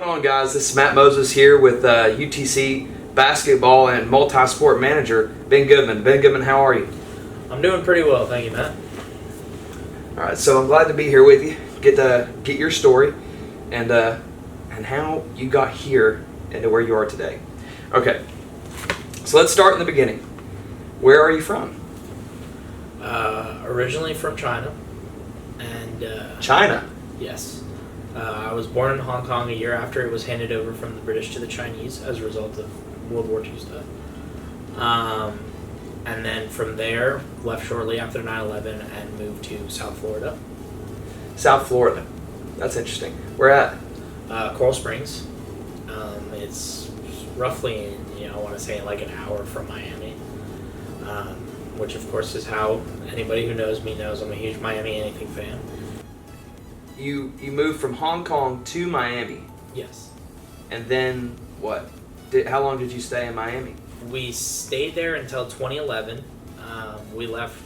on, guys? This is Matt Moses here with UTC basketball and multi-sport manager Ben Goodman. Ben Goodman, how are you? I'm doing pretty well, thank you, Matt. All right, so I'm glad to be here with you. Get your story and how you got here and to where you are today. Okay, so let's start in the beginning. Where are you from? Originally from China, and China. Yes. I was born in Hong Kong a year after it was handed over from the British to the Chinese as a result of World War II stuff. And then from there, left shortly after 9/11 and moved to South Florida. South Florida. That's interesting. Where at? Coral Springs. It's roughly, I want to say like an hour from Miami. Which of course is how anybody who knows me knows I'm a huge Miami anything fan. You moved from Hong Kong to Miami, Yes. and then what? How long did you stay in Miami? We stayed there until 2011. We left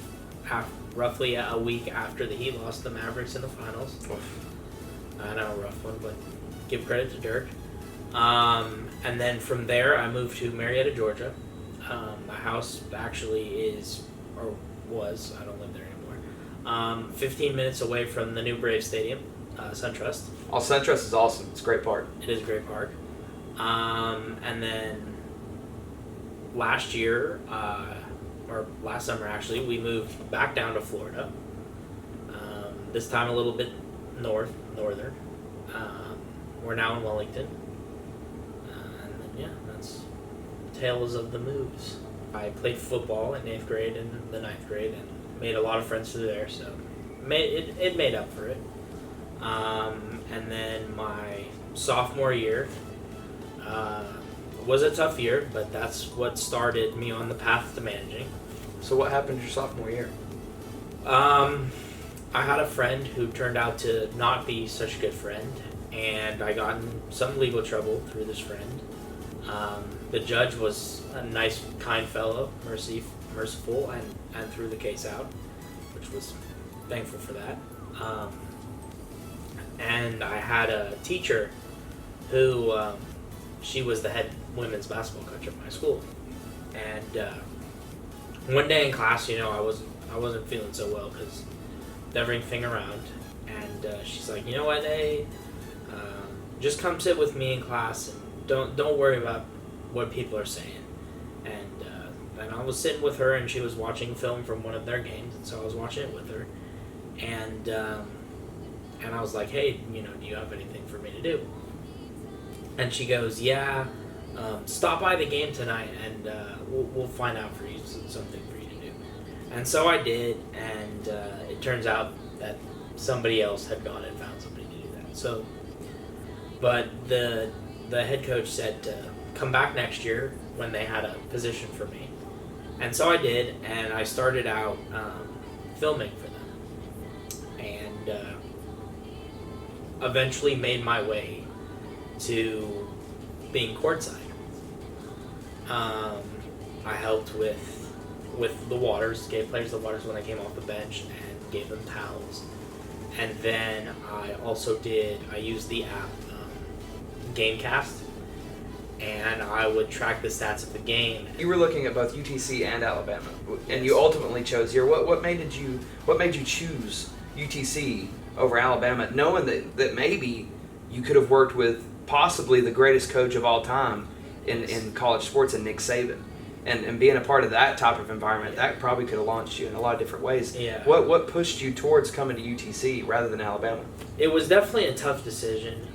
roughly a week after the Heat lost the Mavericks in the finals. I know, a rough one, but give credit to Dirk. And then from there, I moved to Marietta, Georgia. My house actually is, or was, I don't live there anymore, 15 minutes away from the new Braves Stadium, SunTrust. Oh, SunTrust is awesome. It's a great park. It is a great park. And then last year, or last summer actually, we moved back down to Florida. This time a little bit northern. We're now in Wellington. And then, that's tales of the moves. I played football in 8th grade and the 9th grade and made a lot of friends through there, so it made up for it. And then my sophomore year was a tough year, but that's what started me on the path to managing. So what happened your sophomore year? I had a friend who turned out to not be such a good friend, and I got in some legal trouble through this friend. The judge was a nice, kind fellow, merciful, and threw the case out, which was thankful for that. And I had a teacher who, she was the head women's basketball coach at my school. And one day in class, I wasn't feeling so well because of everything around. And she's like, you know what, hey, just come sit with me in class and don't worry about what people are saying. And I was sitting with her, and she was watching film from one of their games, and so I was watching it with her. And I was like, hey, do you have anything for me to do? And she goes, yeah, stop by the game tonight, and we'll find out for you something for you to do. And so I did, and it turns out that somebody else had gone and found somebody to do that. So, but the head coach said to come back next year when they had a position for me. And so I did, and I started out filming for them. And eventually made my way to being courtside. I helped with the waters, gave players the waters when they came off the bench, and gave them towels. And then I used the app Gamecast, and I would track the stats of the game. You were looking at both UTC and Alabama, and you ultimately chose here. What made you choose UTC over Alabama, knowing that maybe you could have worked with possibly the greatest coach of all time in college sports, in Nick Saban, and being a part of that type of environment, that probably could have launched you in a lot of different ways. Yeah. What pushed you towards coming to UTC rather than Alabama? It was definitely a tough decision.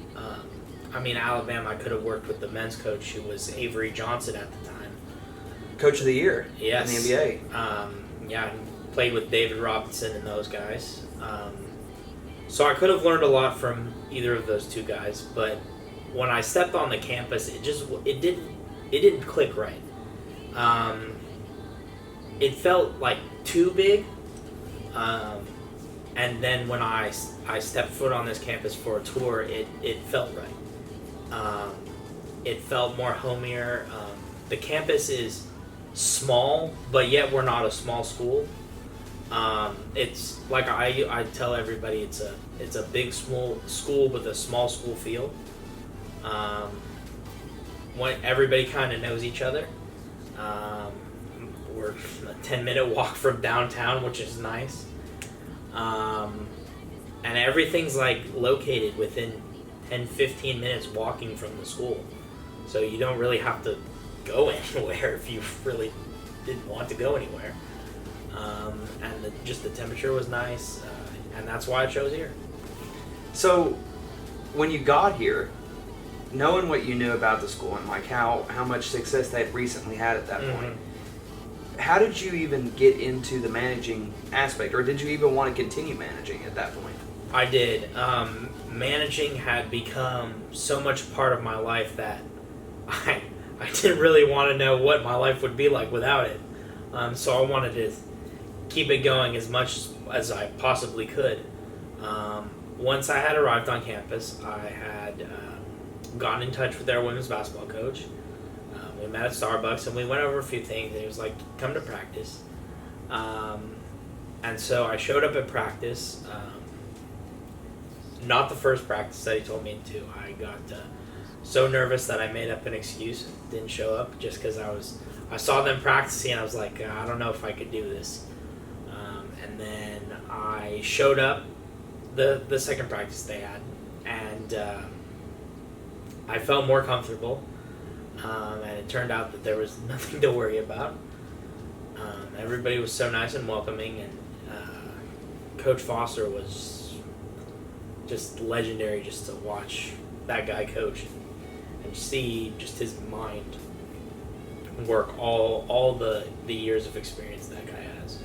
Alabama, I could have worked with the men's coach, who was Avery Johnson at the time. Coach of the year Yes. in the NBA. He played with David Robinson and those guys. So I could have learned a lot from either of those two guys, but when I stepped on the campus, it didn't click right. It felt like too big. And then when I stepped foot on this campus for a tour, it felt right. It felt more homier. The campus is small, but yet we're not a small school. It's like I tell everybody, it's a big small school with a small school feel. Um, when everybody kind of knows each other. We're a 10-minute walk from downtown, which is nice. And everything's like located within 10-15 minutes walking from the school. So you don't really have to go anywhere if you really didn't want to go anywhere. And just the temperature was nice, and that's why I chose here. So, when you got here, knowing what you knew about the school and like how much success they had recently had at that point, how did you even get into the managing aspect, or did you even want to continue managing at that point? I did. Managing had become so much part of my life that I didn't really want to know what my life would be like without it. So I wanted to keep it going as much as I possibly could. Once I had arrived on campus, I had gotten in touch with their women's basketball coach. We met at Starbucks and we went over a few things, and he was like, come to practice. And so I showed up at practice. Not the first practice that he told me to. I got so nervous that I made up an excuse, didn't show up just because I saw them practicing and I was like, I don't know if I could do this. And then I showed up the second practice they had, and I felt more comfortable, and it turned out that there was nothing to worry about. Everybody was so nice and welcoming, and Coach Foster was just legendary just to watch that guy coach and see just his mind work all the years of experience that guy has.